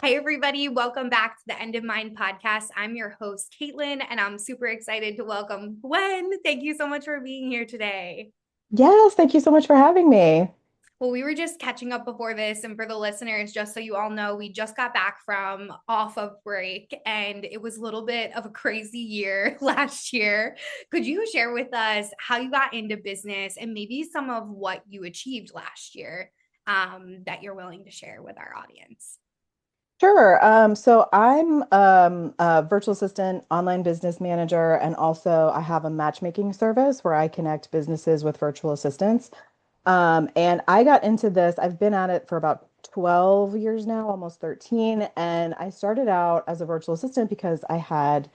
Hey, everybody. Welcome back to the End of Mind podcast. I'm your host, Caitlin, and I'm super excited to welcome Gwen. Thank you so much for being here today. Yes, thank you so much for having me. Well, we were just catching up before this, and for the listeners, just so you all know, we just got back from off of break, and it was a little bit of a crazy year last year. Could you share with us how you got into business and maybe some of what you achieved last year that you're willing to share with our audience? Sure. So I'm a virtual assistant, online business manager, and also I have a matchmaking service where I connect businesses with virtual assistants. And I got into this, I've been at it for about 12 years now, almost 13. And I started out as a virtual assistant because I had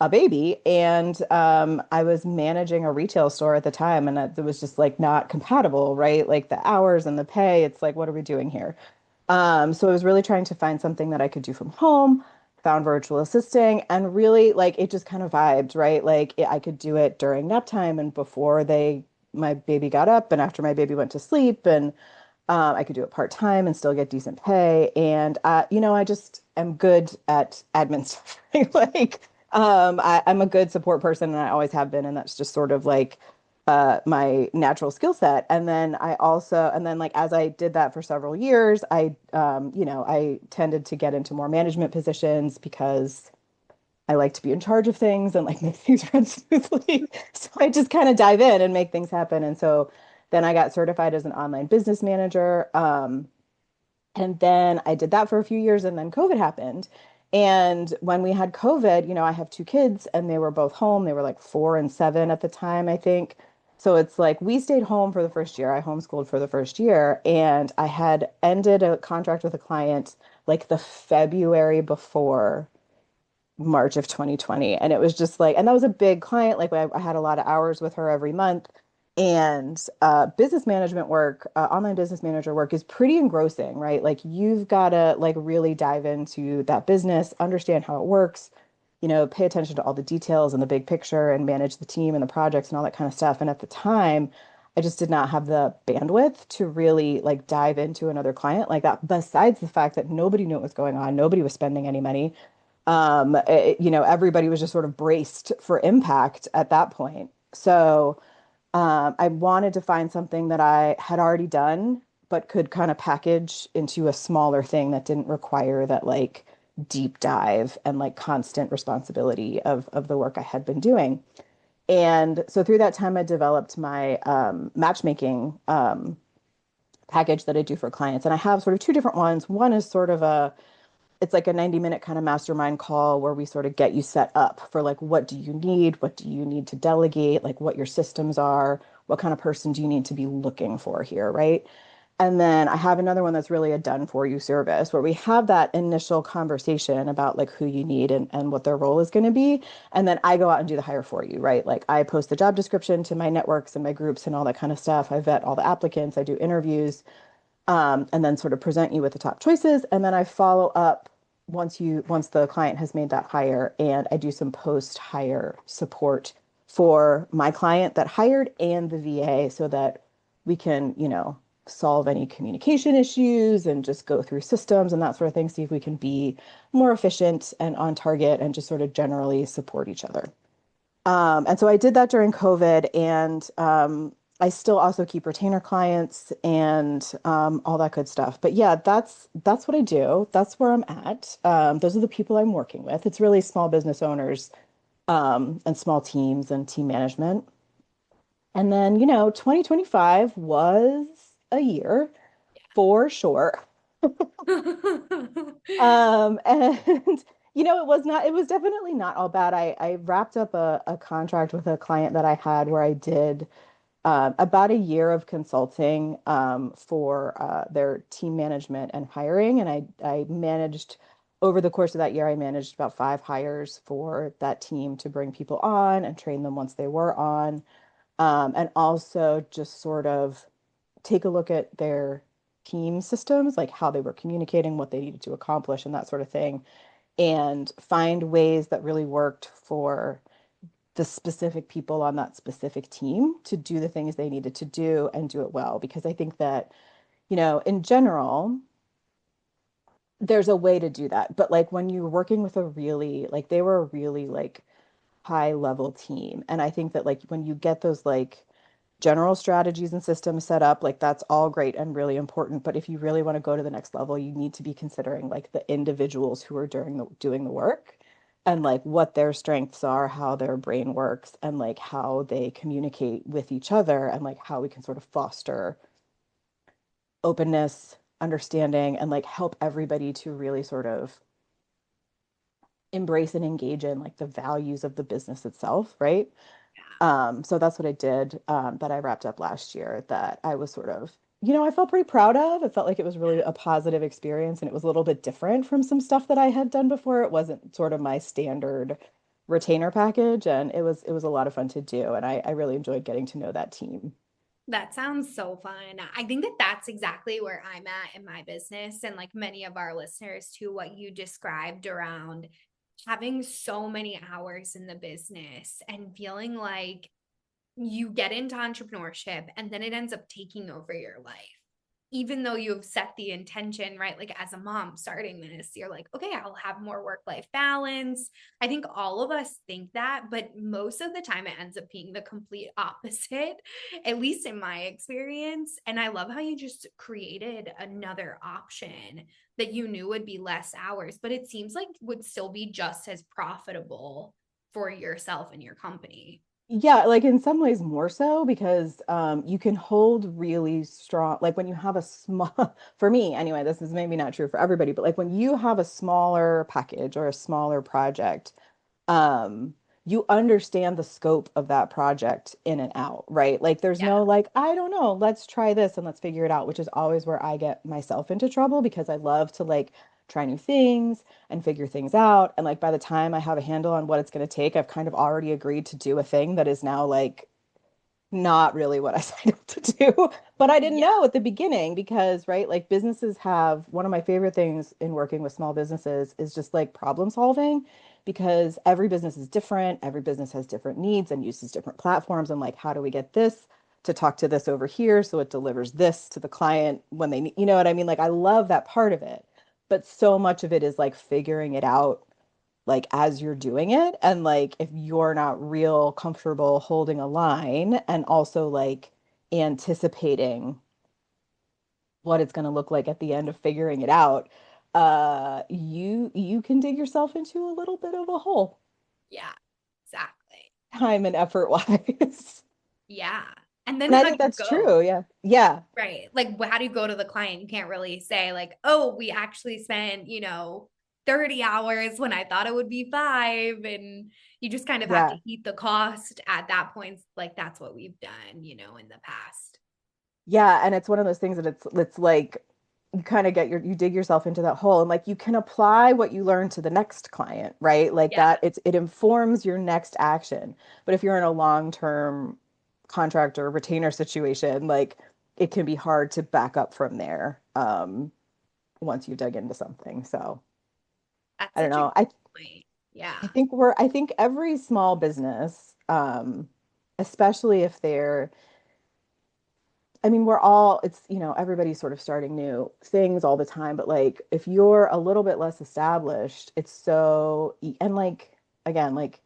a baby and I was managing a retail store at the time, and it was just like not compatible, right? Like the hours and the pay, it's like, what are we doing here? So I was really trying to find something that I could do from home, found virtual assisting, and really like it just kind of vibed, right? I could do it during nap time and before my baby got up and after my baby went to sleep, and I could do it part time and still get decent pay. And I just am good at admin stuff. I'm a good support person, and I always have been, and that's just sort of like my natural skill set. And then like as I did that for several years, I tended to get into more management positions because I like to be in charge of things and like make things run smoothly. So I just kind of dive in and make things happen. And so then I got certified as an online business manager. And then I did that for a few years, and then COVID happened. And when we had COVID, I have two kids and they were both home. They were like 4 and 7 at the time, I think. So it's like we stayed home for the first year. I homeschooled for the first year, and I had ended a contract with a client like the February before March of 2020. And it was just like, and that was a big client. Like I had a lot of hours with her every month. And business management work, online business manager work is pretty engrossing, right? Like you've got to like really dive into that business, understand how it works, pay attention to all the details and the big picture and manage the team and the projects and all that kind of stuff. And at the time, I just did not have the bandwidth to really like dive into another client like that, besides the fact that nobody knew what was going on. Nobody was spending any money. Everybody was just sort of braced for impact at that point. So I wanted to find something that I had already done, but could kind of package into a smaller thing that didn't require that like deep dive and like constant responsibility of the work I had been doing. And so through that time, I developed my matchmaking package that I do for clients. And I have sort of two different ones. One is sort of it's like a 90-minute kind of mastermind call where we sort of get you set up for like what do you need, what do you need to delegate, like what your systems are, what kind of person do you need to be looking for here, right? And then I have another one that's really a done for you service where we have that initial conversation about like who you need and what their role is going to be. And then I go out and do the hire for you, right? Like I post the job description to my networks and my groups and all that kind of stuff. I vet all the applicants, I do interviews, and then sort of present you with the top choices. And then I follow up once the client has made that hire, and I do some post-hire support for my client that hired and the VA so that we can, solve any communication issues and just go through systems and that sort of thing, see if we can be more efficient and on target and just sort of generally support each other. And so I did that during COVID, and I still also keep retainer clients and all that good stuff. But yeah, that's what I do. That's where I'm at. Those are the people I'm working with. It's really small business owners and small teams and team management. And then, 2025 was a year for sure. And it was definitely not all bad. I wrapped up a contract with a client that I had where I did about a year of consulting for their team management and hiring. And I managed, over the course of that year, I managed about 5 hires for that team to bring people on and train them once they were on. And also just sort of take a look at their team systems, like how they were communicating, what they needed to accomplish, and that sort of thing, and find ways that really worked for the specific people on that specific team to do the things they needed to do and do it well. Because I think that, in general, there's a way to do that. But like when you're working with a really, like they were a really like high level team. And I think that like when you get those like general strategies and systems set up, like that's all great and really important. But if you really want to go to the next level, you need to be considering like the individuals who are doing the work Yeah. and like what their strengths are, how their brain works, and like how they communicate with each other, and like how we can sort of foster openness, understanding, and like help everybody to really sort of embrace and engage in like the values of the business itself, right? So that's what I did, that I wrapped up last year that I was sort of, I felt pretty proud of. It felt like it was really a positive experience and it was a little bit different from some stuff that I had done before. It wasn't sort of my standard retainer package, and it was a lot of fun to do. And I really enjoyed getting to know that team. That sounds so fun. I think that that's exactly where I'm at in my business, and like many of our listeners too, what you described around having so many hours in the business and feeling like you get into entrepreneurship and then it ends up taking over your life. Even though you have set the intention, right? Like as a mom starting this, you're like, okay, I'll have more work life balance. I think all of us think that, but most of the time it ends up being the complete opposite, at least in my experience. And I love how you just created another option that you knew would be less hours, but it seems like would still be just as profitable for yourself and your company. Yeah, like in some ways more so because you can hold really strong, like when you have a small, for me anyway, this is maybe not true for everybody, but like when you have a smaller package or a smaller project, um, you understand the scope of that project in and out, right? Like there's Yeah. no like, I don't know, let's try this and let's figure it out, which is always where I get myself into trouble because I love to like try new things and figure things out. And like by the time I have a handle on what it's going to take, I've kind of already agreed to do a thing that is now like not really what I signed up to do. But I didn't Yeah. know at the beginning because, right, like businesses have one of my favorite things in working with small businesses is just like problem solving because every business is different. Every business has different needs and uses different platforms. And like, how do we get this to talk to this over here so it delivers this to the client when they need, you know what I mean? Like, I love that part of it. But so much of it is like figuring it out like as you're doing it, and like if you're not real comfortable holding a line and also like anticipating what it's going to look like at the end of figuring it out, you can dig yourself into a little bit of a hole, Yeah. Exactly. time and effort wise. Yeah. And then And I how think do you that's true. go? Yeah. Yeah. Right. Like, how do you go to the client? You can't really say, like, oh, we actually spent, 30 hours when I thought it would be five. And you just kind of have to Yeah. eat the cost at that point. Like, that's what we've done, in the past. Yeah, and it's one of those things that it's like you kind of get you dig yourself into that hole and like you can apply what you learn to the next client, right? Like Yeah. that it informs your next action. But if you're in a long-term contract or retainer situation, like it can be hard to back up from there once you dug into something. So That's I don't such a know. good point. Yeah. I think every small business, especially if they're I mean, we're all, it's, everybody's sort of starting new things all the time, but like if you're a little bit less established, it's and like, again, like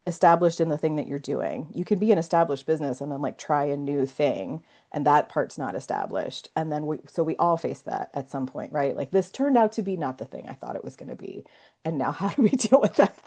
established in the thing that you're doing. You can be an established business and then like try a new thing, and that part's not established. And then so we all face that at some point, right? Like this turned out to be not the thing I thought it was going to be. And now how do we deal with that?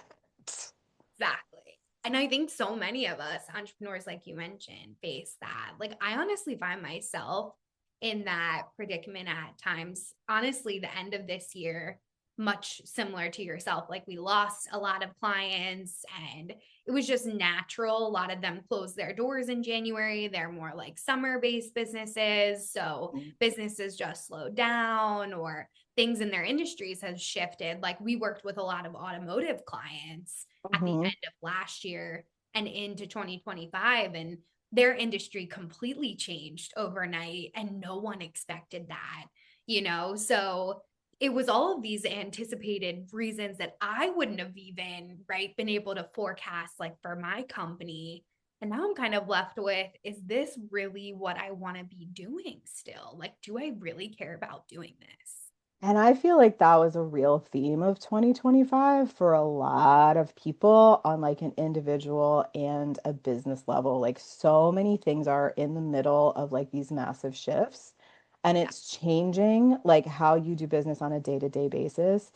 Exactly. And I think so many of us entrepreneurs, like you mentioned, face that. Like, I honestly find myself in that predicament at times. Honestly, the end of this year, much similar to yourself, like we lost a lot of clients and it was just natural. A lot of them closed their doors in January. They're more like summer based businesses. So businesses just slowed down or things in their industries have shifted. Like we worked with a lot of automotive clients at the Mhm. end of last year and into 2025, and their industry completely changed overnight and no one expected that, so it was all of these anticipated reasons that I wouldn't have even right been able to forecast like for my company. And now I'm kind of left with, is this really what I want to be doing still? Like, do I really care about doing this? And I feel like that was a real theme of 2025 for a lot of people on like an individual and a business level. Like so many things are in the middle of like these massive shifts, and Yeah. it's changing like how you do business on a day-to-day basis.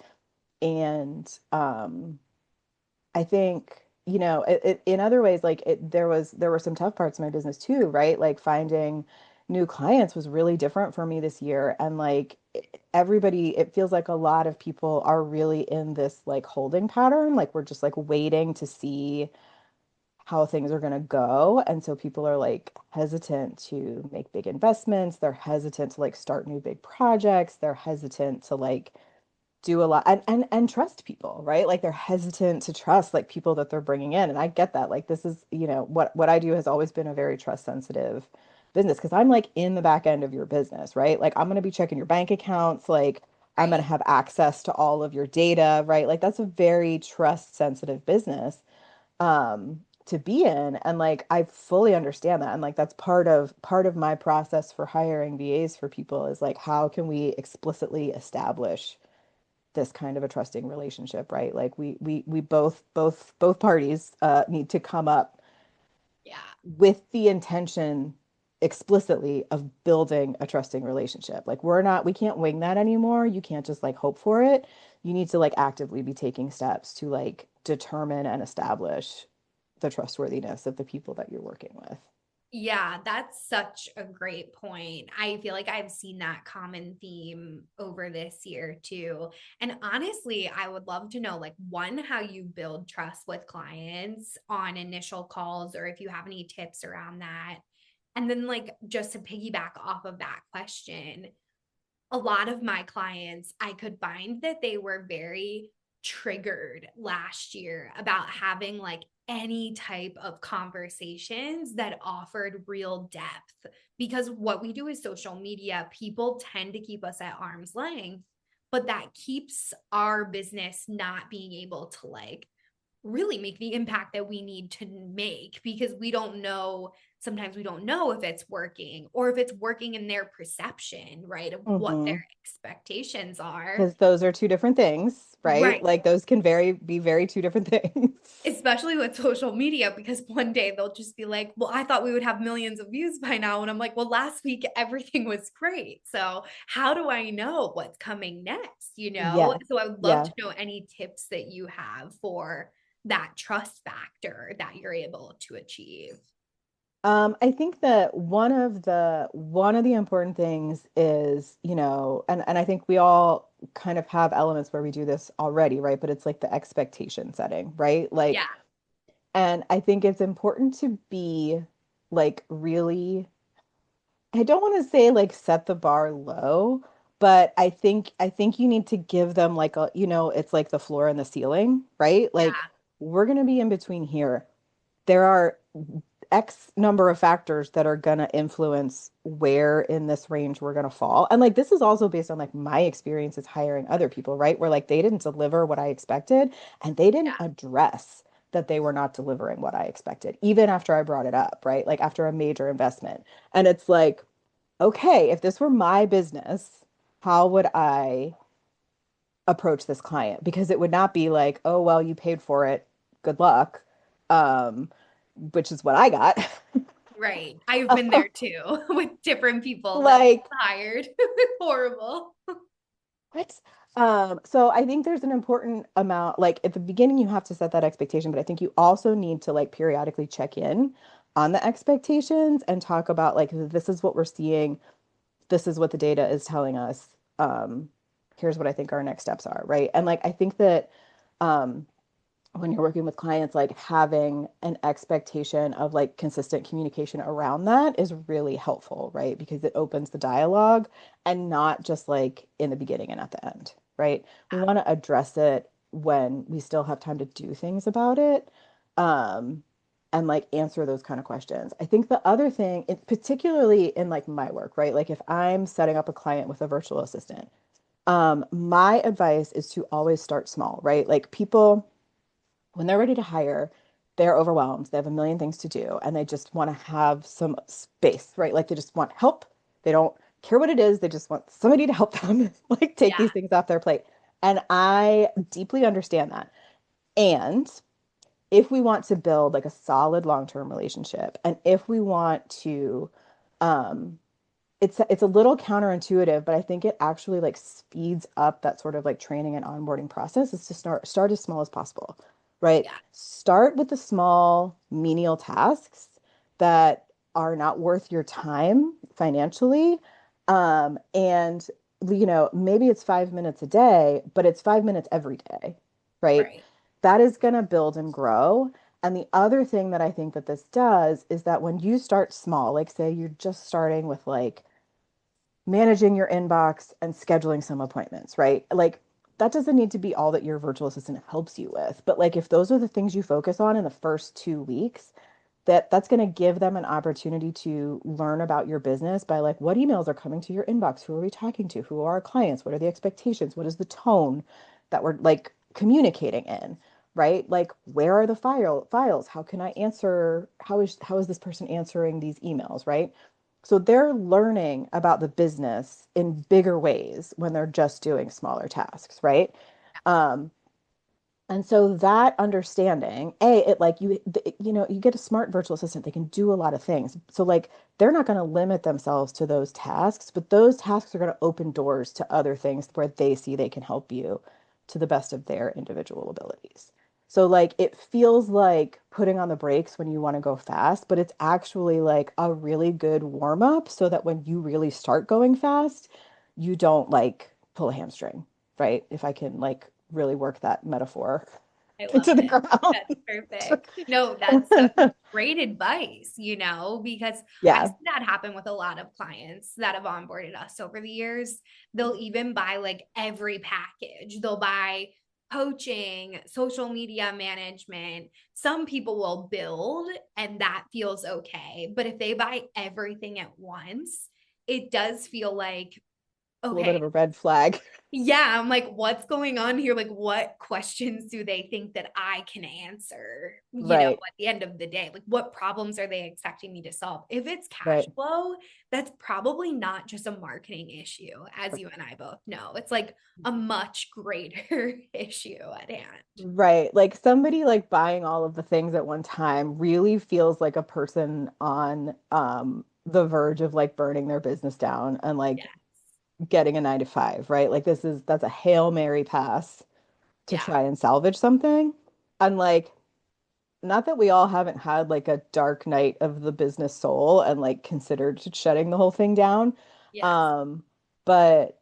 And I think, in other ways, like there were some tough parts of my business too, right? Like finding new clients was really different for me this year. And like everybody, it feels like a lot of people are really in this like holding pattern. Like we're just like waiting to see how things are going to go. And so people are like hesitant to make big investments. They're hesitant to like start new big projects. They're hesitant to like do a lot and trust people, right? Like they're hesitant to trust like people that they're bringing in. And I get that. Like this is, what I do has always been a very trust sensitive business because I'm like in the back end of your business, right? Like I'm going to be checking your bank accounts, like I'm going to Right. have access to all of your data, right? Like that's a very trust sensitive business to be in, and like I fully understand that, and like that's part of my process for hiring VAs for people is like how can we explicitly establish this kind of a trusting relationship, right? Like we both parties need to come up Yeah. with the intention explicitly of building a trusting relationship. Like we can't wing that anymore. You can't just like hope for it. You need to like actively be taking steps to like determine and establish the trustworthiness of the people that you're working with. Yeah, that's such a great point. I feel like I've seen that common theme over this year too. And honestly, I would love to know like one, how you build trust with clients on initial calls, or if you have any tips around that. And then like just to piggyback off of that question, a lot of my clients, I could find that they were very triggered last year about having like any type of conversations that offered real depth. Because what we do is social media, people tend to keep us at arm's length, but that keeps our business not being able to like really make the impact that we need to make, because we don't know, sometimes we don't know if it's working, or if it's working in their perception, right, of what their Mm-hmm. expectations are. Because those are two different things, right? Right. Like those can be very two different things. Especially with social media, because one day they'll just be like, well, I thought we would have millions of views by now. And I'm like, well, last week everything was great. So how do I know what's coming next? Yeah. So I would love Yeah. to know any tips that you have for that trust factor that you're able to achieve. I think that one of the important things is, and I think we all kind of have elements where we do this already, right? But it's like the expectation setting, right? Yeah. Like, and I think it's important to be like really, I don't want to say like set the bar low, but I think you need to give them like it's like the floor and the ceiling, right? Like Yeah. we're going to be in between here. There are X number of factors that are going to influence where in this range we're going to fall. And like this is also based on like my experiences hiring other people, right? Where like they didn't deliver what I expected and they didn't address that they were not delivering what I expected, even after I brought it up, right? Like after a major investment. And it's like, okay, if this were my business, how would I approach this client? Because it would not be like, oh, well, you paid for it. Good luck. Um, which is what I got. Right. I've been there too with different people that Like, hired. Horrible. what? So I think there's an important amount, like at the beginning, you have to set that expectation, but I think you also need to like periodically check in on the expectations and talk about like, this is what we're seeing. This is what the data is telling us. Um, Here's what I think our next steps are, right? And like, I think that um, when you're working with clients, like having an expectation of like consistent communication around that is really helpful, right? Because it opens the dialogue and not just like in the beginning and at the end, right? We want to address it when we still have time to do things about it. And like answer those kind of questions. I think the other thing, particularly in like my work, right? Like if I'm setting up a client with a virtual assistant, my advice is to always start small, right? Like people when they're ready to hire, they're overwhelmed. They have a million things to do and they just want to have some space, right? Like they just want help. They don't care what it is. They just want somebody to help them like take Yeah. these things off their plate. And I deeply understand that. And if we want to build like a solid long-term relationship, and if we want to, um, it's a little counterintuitive, but I think it actually like speeds up that sort of like training and onboarding process is to start as small as possible, right? Yeah. Start with the small menial tasks that are not worth your time financially. And maybe it's 5 minutes a day, but it's 5 minutes every day, right? Right. That is going to build and grow. And the other thing that I think that this does is that when you start small, like say you're just starting with like managing your inbox and scheduling some appointments, right? Like that doesn't need to be all that your virtual assistant helps you with. But like if those are the things you focus on in the first 2 weeks, that's going to give them an opportunity to learn about your business by like what emails are coming to your inbox, who are we talking to, who are our clients, what are the expectations, what is the tone that we're like communicating in, right? Like where are the files, how can I answer, how is this person answering these emails, right? So they're learning about the business in bigger ways when they're just doing smaller tasks, right? um, and so that understanding, it like you get a smart virtual assistant, they can do a lot of things. So like they're not going to limit themselves to those tasks, but those tasks are going to open doors to other things where they see they can help you to the best of their individual abilities. So like it feels like putting on the brakes when you want to go fast, but it's actually like a really good warm up so that when you really start going fast, you don't like pull a hamstring, right? If I can like really work that metaphor I love into the it. That's ground. perfect. No, that's such great advice, because I Yeah, see that happen with a lot of clients that have onboarded us over the years. They'll even buy like every package. They'll buy coaching, social media management. Some people will build and that feels okay. But if they buy everything at once, it does feel like, a little bit okay, of a red flag. yeah, I'm like, what's going on here? Like, what questions do they think that I can answer, Right, at the end of the day? Like, what problems are they expecting me to solve? If it's cash right. flow, that's probably not just a marketing issue, as you and I both know. It's like a much greater issue at hand. Right. Like somebody like buying all of the things at one time really feels like a person on the verge of like burning their business down and like Yes. getting a 9 to 5, right? Like that's a Hail Mary pass to Yeah. try and salvage something. And like not that we all haven't had like a dark night of the business soul and like considered shutting the whole thing down. Yes. Um, but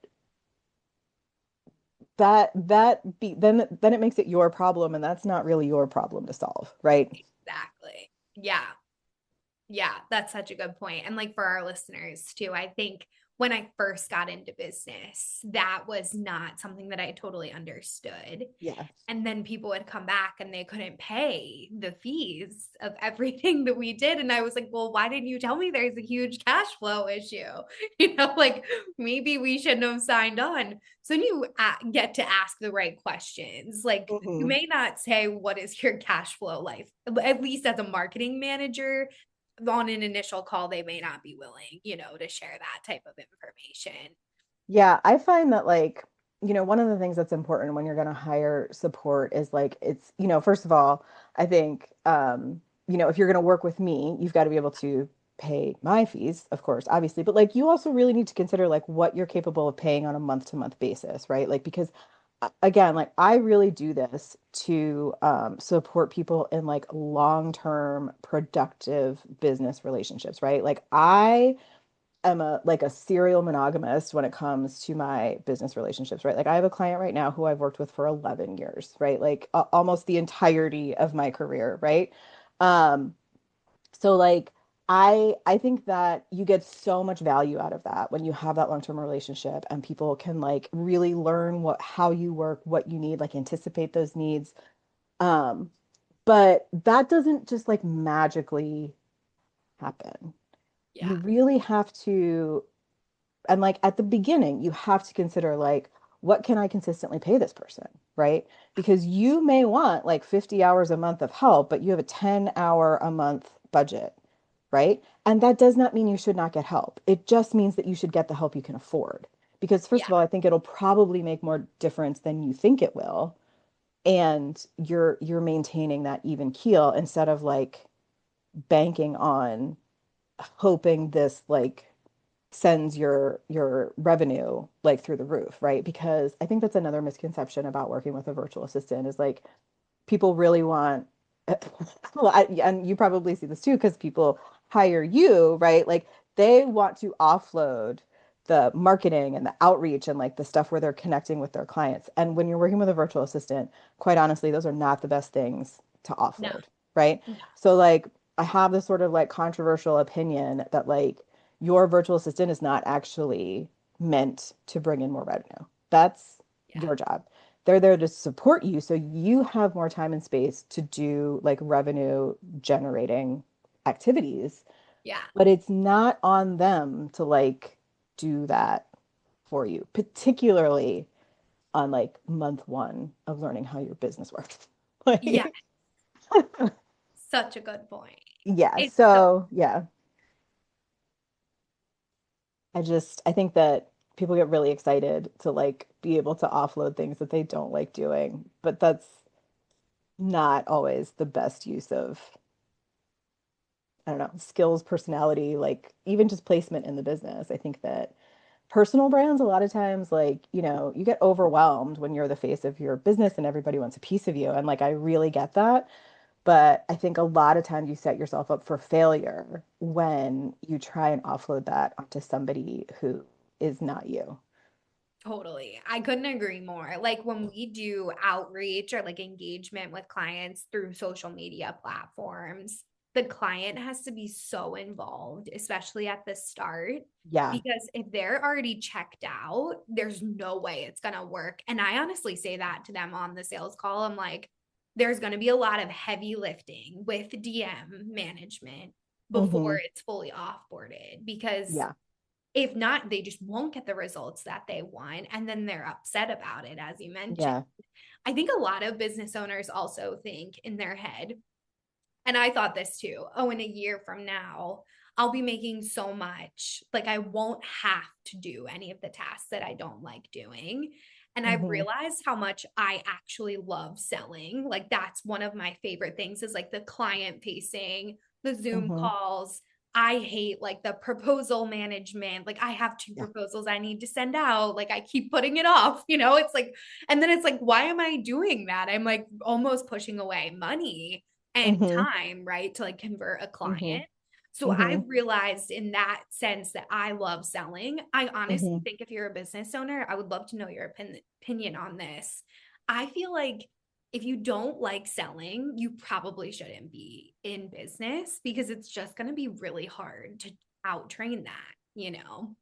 then it makes it your problem and that's not really your problem to solve, right? Exactly. Yeah. Yeah, that's such a good point. And like for our listeners too, I think when I first got into business, that was not something that I totally understood. Yeah. And then people would come back and they couldn't pay the fees of everything that we did. And I was like, well, why didn't you tell me there's a huge cash flow issue? Like maybe we shouldn't have signed on. So then you get to ask the right questions. Like you Hmm. may not say, what is your cash flow life? At least as a marketing manager, on an initial call, they may not be willing, to share that type of information. Yeah, I find that like, one of the things that's important when you're going to hire support is like first of all, I think if you're going to work with me, you've got to be able to pay my fees, of course, obviously, but like you also really need to consider like what you're capable of paying on a month-to-month basis, right? Like because again, like I really do this to support people in like long-term productive business relationships, right? Like I am a serial monogamist when it comes to my business relationships, right? Like I have a client right now who I've worked with for 11 years, right? Like almost the entirety of my career, right? Um, so like I think that you get so much value out of that when you have that long-term relationship and people can like really learn how you work, what you need, like anticipate those needs. Um, but that doesn't just like magically happen. You Yeah. really have to, and like at the beginning, you have to consider like, what can I consistently pay this person, right? Because you may want like 50 hours a month of help, but you have a 10-hour a month budget, right? And that does not mean you should not get help. It just means that you should get the help you can afford. Because first Yeah. of all, I think it'll probably make more difference than you think it will. And you're maintaining that even keel instead of like banking on hoping this like sends your revenue like through the roof, right? Because I think that's another misconception about working with a virtual assistant is like people really want well, and you probably see this too because people hire you, right? Like they want to offload the marketing and the outreach and like the stuff where they're connecting with their clients. And when you're working with a virtual assistant, quite honestly, those are not the best things to No. offload, right? No. So like I have this sort of like controversial opinion that like your virtual assistant is not actually meant to bring in more revenue. That's Yeah. your job. They're there to support you so you have more time and space to do like revenue generating activities, Yeah. but it's not on them to like do that for you, particularly on like month one of learning how your business works. Yeah. Like, Such a good point. yeah, It's so so yeah, I think that people get really excited to like be able to offload things that they don't like doing, but that's not always the best use of, I don't know, skills, personality, like even just placement in the business. I think that personal brands, a lot of times, like, you get overwhelmed when you're the face of your business and everybody wants a piece of you. And like, I really get that. But I think a lot of times you set yourself up for failure when you try and offload that onto somebody who is not you. totally. I couldn't agree more. Like when we do outreach or like engagement with clients through social media platforms, the client has to be so involved, especially at the start. Yeah. Because if they're already checked out, there's no way it's going to work. And I honestly say that to them on the sales call. I'm like, there's going to be a lot of heavy lifting with DM management before Hmm. it's fully offboarded because Yeah. if not, they just won't get the results that they want. And then they're upset about it, as you mentioned. Yeah. I think a lot of business owners also think in their head, and I thought this too, oh, in a year from now, I'll be making so much. Like I won't have to do any of the tasks that I don't like doing. And I've Hmm. realized how much I actually love selling. Like that's one of my favorite things is like the client facing, the Zoom Hmm. calls. I hate like the proposal management. Like I have two Yeah. proposals I need to send out. Like I keep putting it off, you know? It's like, and then it's like, why am I doing that? I'm like almost pushing away money and Hmm. time, right, to like convert a Hmm. client. So Hmm. I've realized in that sense that I love selling. I honestly Hmm. think if you're a business owner, I would love to know your opinion on this. I feel like if you don't like selling, you probably shouldn't be in business because it's just going to be really hard to out train that, you know?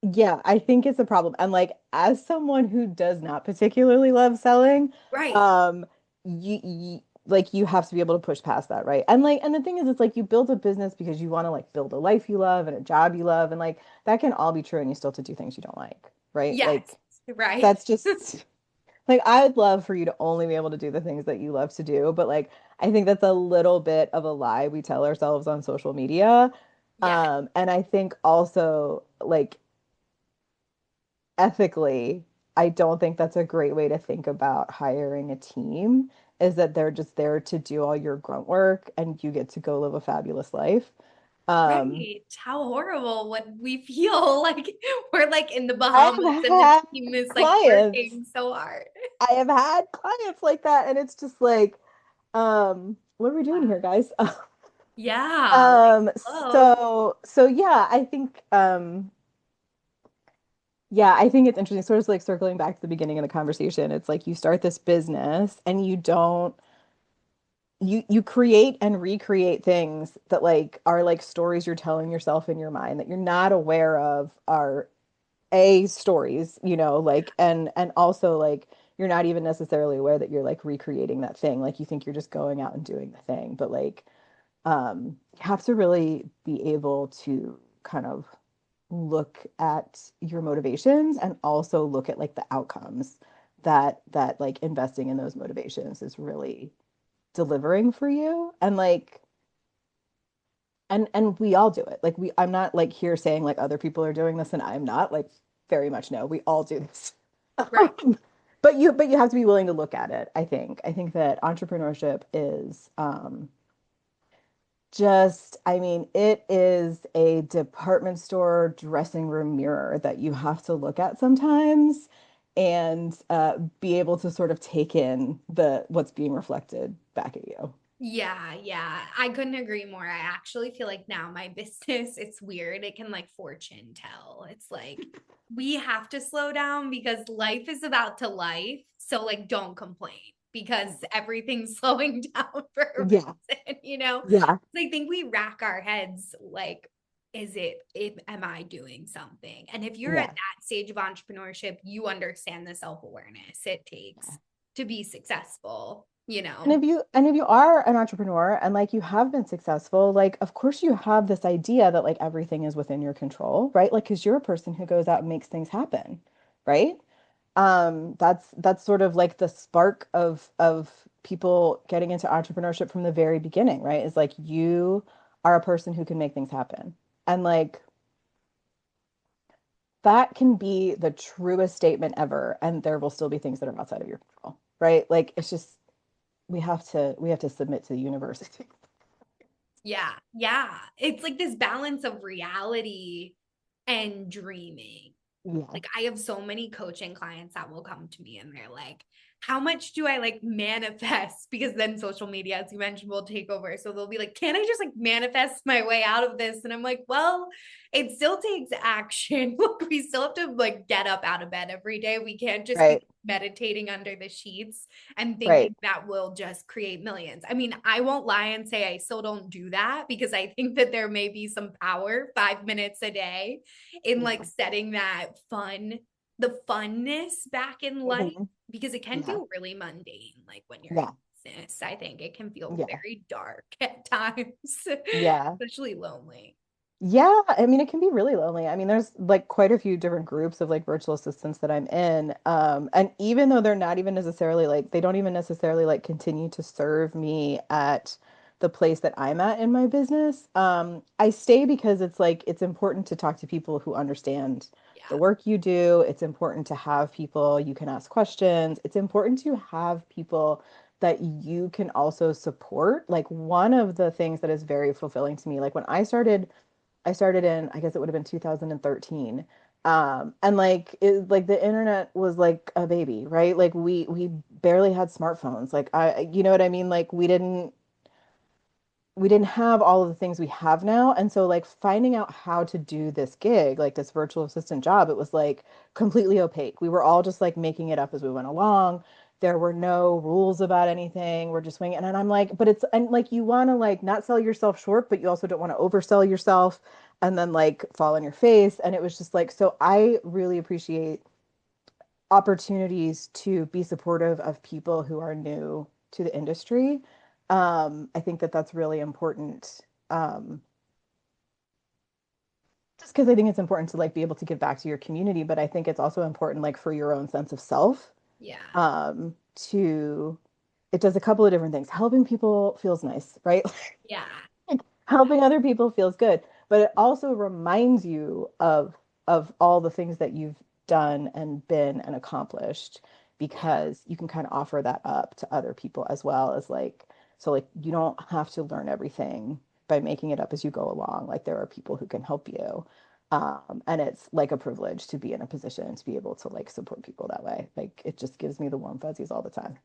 Yeah, I think it's a problem. And like as someone who does not particularly love selling, Right. um you like you have to be able to push past that, right? And like and the thing is it's like you build a business because you want to like build a life you love and a job you love and like that can all be true and you still have to do things you don't like, right? Yes. Like Right. that's just like I would love for you to only be able to do the things that you love to do, but like I think that's a little bit of a lie we tell ourselves on social media. Yeah. And I think also like ethically, I don't think that's a great way to think about hiring a team, is that they're just there to do all your grunt work and you get to go live a fabulous life. Um, Right. How horrible would we feel like we're like in the I Bahamas have and the had team is like clients, working so hard. I have had clients like that, and it's just like, what are we doing Wow. here, guys? Yeah. Like, hello. So yeah, I think yeah, I think it's interesting, sort of like circling back to the beginning of the conversation. It's like you start this business and you don't you create and recreate things that like are like stories you're telling yourself in your mind that you're not aware of are a stories, like and also like you're not even necessarily aware that you're like recreating that thing. Like you think you're just going out and doing the thing, but like you have to really be able to kind of look at your motivations and also look at like the outcomes that like investing in those motivations is really delivering for you. And like And we all do it. Like I'm not like here saying like other people are doing this and I'm not, like very much no. We all do this. Right. But you have to be willing to look at it, I think. I think that entrepreneurship is just, I mean, it is a department store dressing room mirror that you have to look at sometimes and be able to sort of take in the what's being reflected back at you. Yeah, yeah. I couldn't agree more. I actually feel like now my business, it's weird. It can like fortune tell. It's like we have to slow down because life is about to life. So like don't complain because everything's slowing down for a Yeah, reason, you know? yeah, I think we rack our heads like, is it if am I doing something? And if you're at yeah. that stage of entrepreneurship, you understand the self-awareness it takes to be successful, you And know? if you are an entrepreneur and like you have been successful, like of course you have this idea that like everything is within your control, right? Like because you're a person who goes out and makes things happen, right? That's sort of like the spark of people getting into entrepreneurship from the very beginning, right? Is like you are a person who can make things happen. And like that can be the truest statement ever, and there will still be things that are outside of your control, right? Like it's just we have to submit to the universe. Yeah, yeah. It's like this balance of reality and dreaming. Yeah. Like I have so many coaching clients that will come to me and they're like, how much do I like manifest? Because then social media, as you mentioned, will take over. So they'll be like, can I just like manifest my way out of this? And I'm like, well, it still takes action. Look, we still have to like get up out of bed every day. We can't just be Right. meditating under the sheets and thinking Right. that will just create millions. I mean, I won't lie and say I still don't do that because I think that there may be some power 5 minutes a day in like Yeah. setting that the funness back in life Mhm. because it can Yeah. feel really mundane like when you're in Yeah. business. I think it can feel Yeah. very dark at times, Yeah. especially lonely. Yeah, I mean, it can be really lonely. I mean, there's like quite a few different groups of like virtual assistants that I'm in. And even though they're not even necessarily like, they don't even necessarily like continue to serve me at the place that I'm at in my business. I stay because it's like, it's important to talk to people who understand the Yeah. work you do. It's important to have people you can ask questions. It's important to have people that you can also support. Like one of the things that is very fulfilling to me, like when I started in, I guess it would have been 2013. And like the internet was like a baby, right? Like we barely had smartphones. Like you know what I mean? Like we didn't have all of the things we have now. And so like finding out how to do this gig, like this virtual assistant job, it was like completely opaque. We were all just like making it up as we went along. There were no rules about anything. We're just winging it. And I'm like, but it's and like you want to like not sell yourself short, but you also don't want to oversell yourself and then like fall on your face. And it was just like, so I really appreciate opportunities to be supportive of people who are new to the industry. I think that that's really important. Just because I think it's important to like be able to give back to your community, but I think it's also important like for your own sense of self. Yeah. To it does a couple of different things. Helping people feels nice, right? Yeah. Helping other people feels good, but it also reminds you of all the things that you've done and been and accomplished Yeah. because you can kind of offer that up to other people as well as like so like you don't have to learn everything by making it up as you go along. Like there are people who can help you. And it's like a privilege to be in a position to be able to like support people that way. Like it just gives me the warm fuzzies all the time.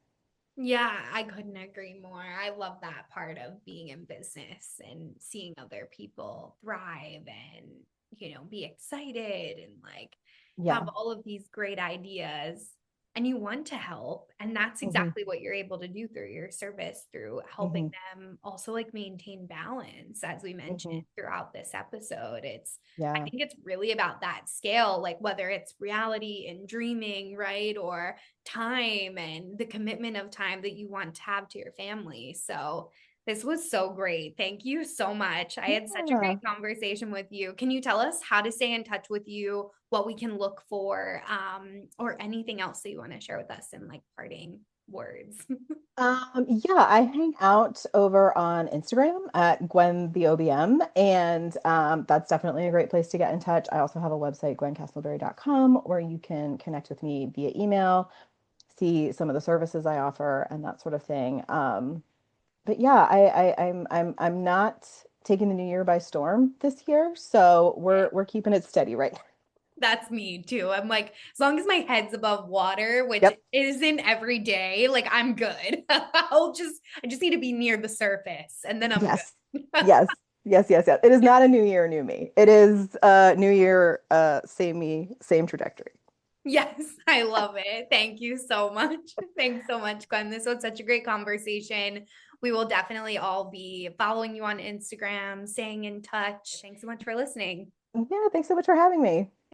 Yeah, I couldn't agree more. I love that part of being in business and seeing other people thrive and, be excited and like have Yeah. all of these great ideas and you want to help. And that's Hmm. exactly what you're able to do through your service, through helping Hmm. them also like maintain balance, as we mentioned Hmm. throughout this episode. I Yeah. think it's really about that scale, like whether it's reality and dreaming, right? Or time and the commitment of time that you want to have to your family. So this was so great. Thank you so much. I had such a great Yeah. conversation with you. Can you tell us how to stay in touch with you, what we can look for, or anything else that you want to share with us in like parting? words. Yeah, I hang out over on Instagram at Gwen the OBM, and that's definitely a great place to get in touch. I also have a website, gwencastleberry.com, where you can connect with me via email, see some of the services I offer, and that sort of thing. But yeah, I'm not taking the new year by storm this year, so we're keeping it steady right now. That's me too. I'm like, as long as my head's above water, which Yep. isn't every day, like I'm good. I just need to be near the surface and then I'm Yes. good. Yes. Yes, yes, yes. It is not a new year, new me. It is new year, same me, same trajectory. Yes, I love it. Thank you so much. Thanks so much, Glenn. This was such a great conversation. We will definitely all be following you on Instagram, staying in touch. Thanks so much for listening. Yeah, thanks so much for having me.